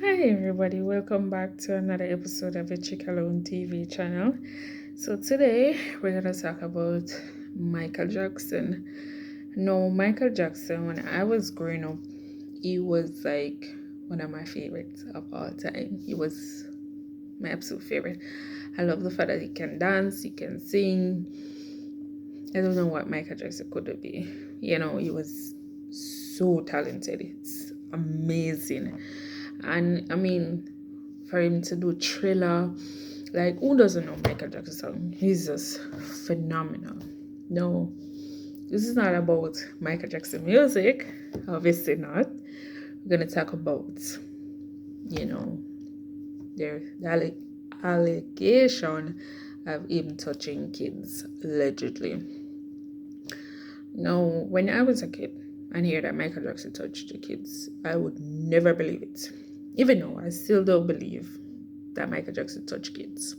Hi everybody, welcome back to another episode of the Chick Alone TV channel. So today we're gonna talk about Michael Jackson. No, Michael Jackson, when I was growing up, he was like one of my favorites of all time. He was my absolute favorite. I love the fact that he can dance, he can sing. I don't know what Michael Jackson could be. He was so talented. It's amazing. And I mean, for him to do Thriller, like, who doesn't know Michael Jackson song? He's just phenomenal. No, this is not about Michael Jackson music, obviously not. We're gonna talk about, you know, the allegation of him touching kids allegedly. Now, when I was a kid and hear that Michael Jackson touched the kids, I would never believe it. Even though I still don't believe that Michael Jackson touched kids.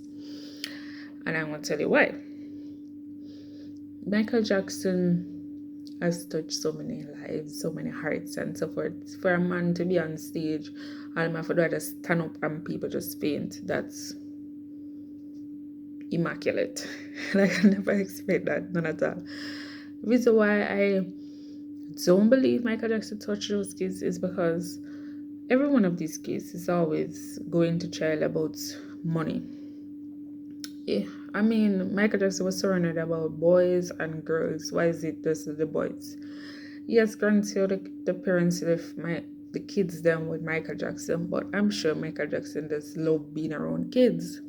And I'm going to tell you why. Michael Jackson has touched so many lives, so many hearts and so forth. For a man to be on stage, all my father just stand up and people just faint, that's immaculate. Like, I never expect that, none at all. The reason why I don't believe Michael Jackson touched those kids is because every one of these kids is always going to trial about money. Yeah, I mean, Michael Jackson was surrounded about boys and girls. Why is it just the boys? Yes, granted, the parents left the kids them with Michael Jackson, but I'm sure Michael Jackson does love being around kids.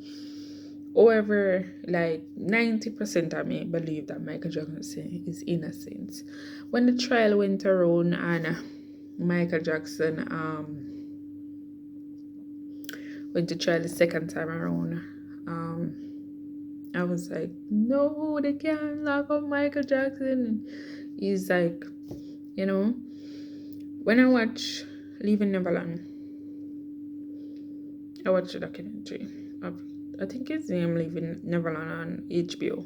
However, like 90% of me believe that Michael Jackson is innocent. When the trial went around and Michael Jackson went to trial the second time around, I was like, no, they can't lock up Michael Jackson. He's like, when I watch Leaving Neverland, I watched a documentary of, I think it's named Leaving Neverland on HBO.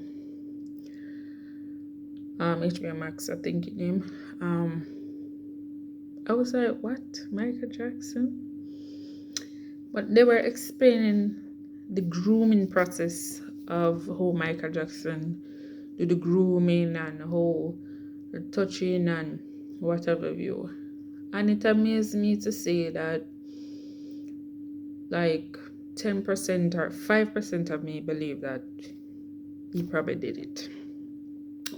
HBO Max, I think it named. I was like, what? Michael Jackson? But they were explaining the grooming process of how Michael Jackson do the grooming and how the touching and whatever view. And it amazed me to say that like 10% or 5% of me believe that he probably did it.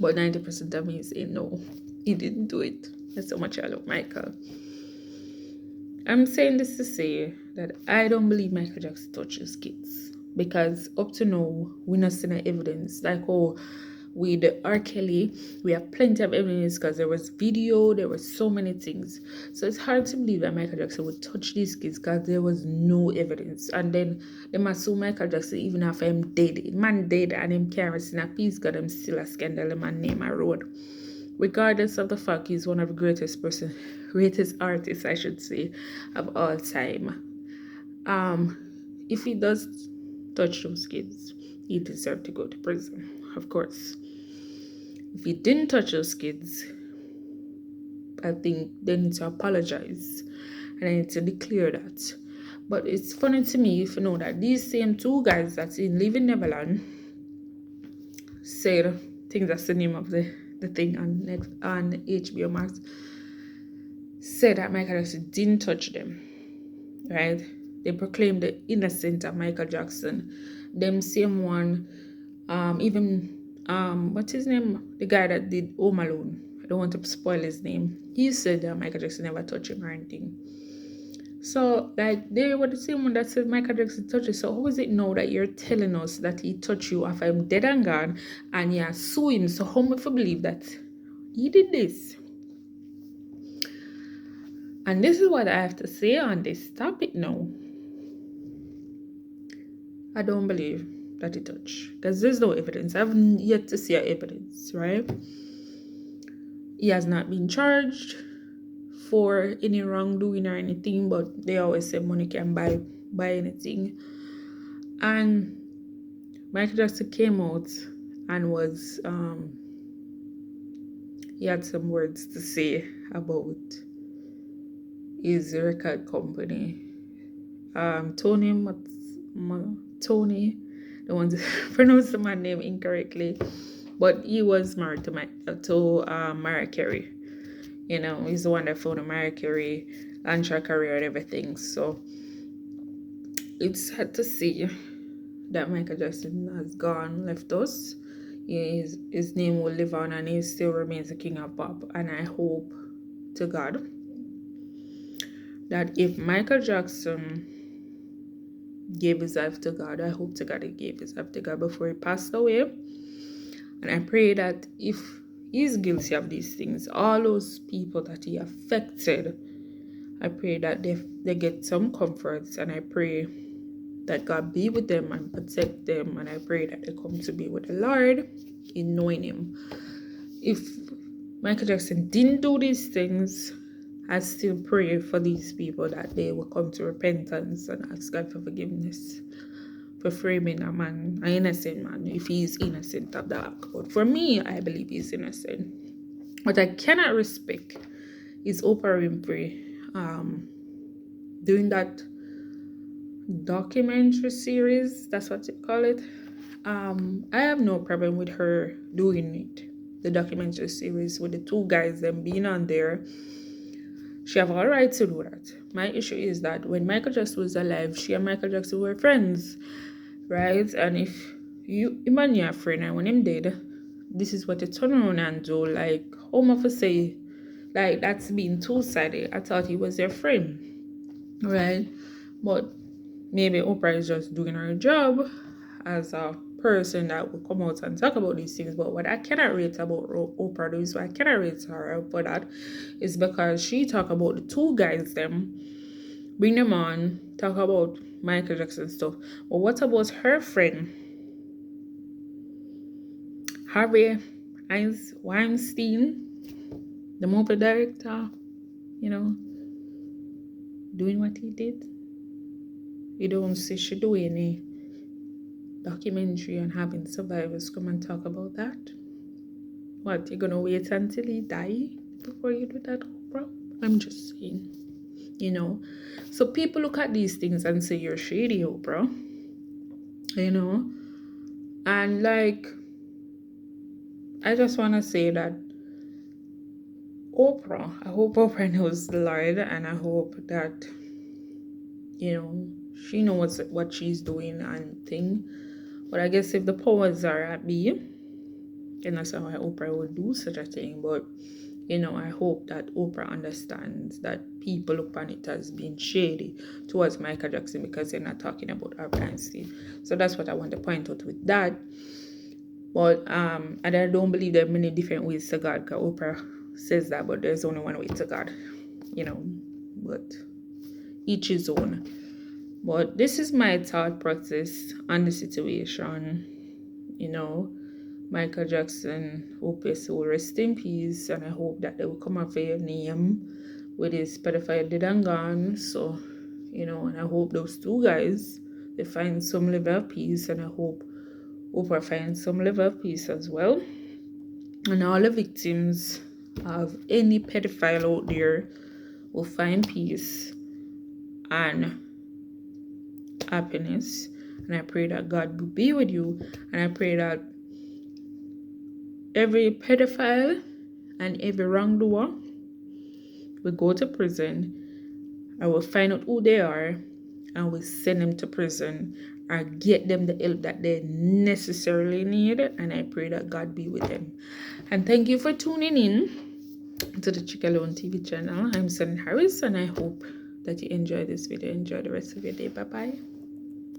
But 90% of me say no, he didn't do it. That's how much I love Michael. I'm saying this to say that I don't believe Michael Jackson touches kids. Because up to now, we're not seeing evidence. Like, with R. Kelly, we have plenty of evidence because there was video, there were so many things. So it's hard to believe that Michael Jackson would touch these kids because there was no evidence. And then they must sue Michael Jackson even after him dead. The man dead and him can't see a peace because him still a scandal, the man name a road. Regardless of the fact he's one of the greatest artists, I should say, of all time. If he does touch those kids, he deserves to go to prison, of course. If he didn't touch those kids, I think they need to apologize and I need to declare that. But it's funny to me if you know that these same two guys that's in Leaving Neverland said, I think that's the name of the thing on HBO Max, said that Michael Jackson didn't touch them, right? They proclaimed the innocent of Michael Jackson. Them same one, what's his name? The guy that did Home Alone. I don't want to spoil his name. He said that Michael Jackson never touched him or anything. So, like, they were the same one that said Michael Jackson touched you. So, how is it now that you're telling us that he touched you after I'm dead and gone and you sue him? So, how much you believe that he did this? And this is what I have to say on this topic now. I don't believe that he touched because there's no evidence. I haven't yet to see evidence, right? He has not been charged for any wrongdoing or anything, but they always say money can buy anything. And Michael Jackson came out and was he had some words to say about his record company Tony, the one that pronounced the man name incorrectly, but he was married to Mariah Carey. You know, he's the one that found Mariah Carey, launched her career and everything. So it's sad to see that Michael Jackson has gone, left us. His name will live on and he still remains the king of pop. And I hope to God that if Michael Jackson gave his life to God, I hope to God he gave his life to God before he passed away. And I pray that if he's guilty of these things, all those people that he affected, I pray that they get some comforts, and I pray that God be with them and protect them, and I pray that they come to be with the Lord in knowing him. If Michael Jackson didn't do these things, I still pray for these people that they will come to repentance and ask God for forgiveness for framing a man, an innocent man, if he is innocent of that. But for me, I believe he's innocent. What I cannot respect is Oprah Winfrey doing that documentary series. That's what you call it. I have no problem with her doing it. The documentary series with the two guys, them being on there. She have all right to do that. My issue is that when Michael Jackson was alive, she and Michael Jackson were friends, right? And if you imagine your friend and when him dead, this is what you turn around and do. Like, how much to say, like, that's being two-sided. I thought he was their friend, right? But maybe Oprah is just doing her job as a person that will come out and talk about these things. But what I cannot rate about Oprah, is why I cannot rate her for that, is because she talk about the two guys them, bring them on, talk about Michael Jackson stuff. But what about her friend Harvey Weinstein, the movie director, you know, doing what he did? You don't see she do any documentary and having survivors come and talk about that. What, you're gonna wait until he die before you do that, Oprah? I'm just saying, you know. So people look at these things and say you're shady, Oprah, you know. And like, I just want to say that I hope Oprah knows the Lord, and I hope that, you know, she knows what she's doing and thing. But I guess if the powers are at me, and that's how Oprah would do such a thing. But, you know, I hope that Oprah understands that people look on it as being shady towards Michael Jackson because they're not talking about Harvey Weinstein. So that's what I want to point out with that. But and I don't believe there are many different ways to God, because Oprah says that, but there's only one way to God, you know. But each his own. But this is my thought process on the situation. You know, Michael Jackson, hope his soul rest in peace, and I hope that they will come after your name with his pedophile dead and gone. So, you know, and I hope those two guys, they find some level of peace, and I hope Oprah finds some level of peace as well. And all the victims of any pedophile out there will find peace and happiness. And I pray that God will be with you, and I pray that every pedophile and every wrongdoer will go to prison. I will find out who they are and will send them to prison or get them the help that they necessarily need. And I pray that God be with them. And thank you for tuning in to the Chick Alone TV channel. I'm Sunny Harris, and I hope that you enjoy this video. Enjoy the rest of your day. Bye bye.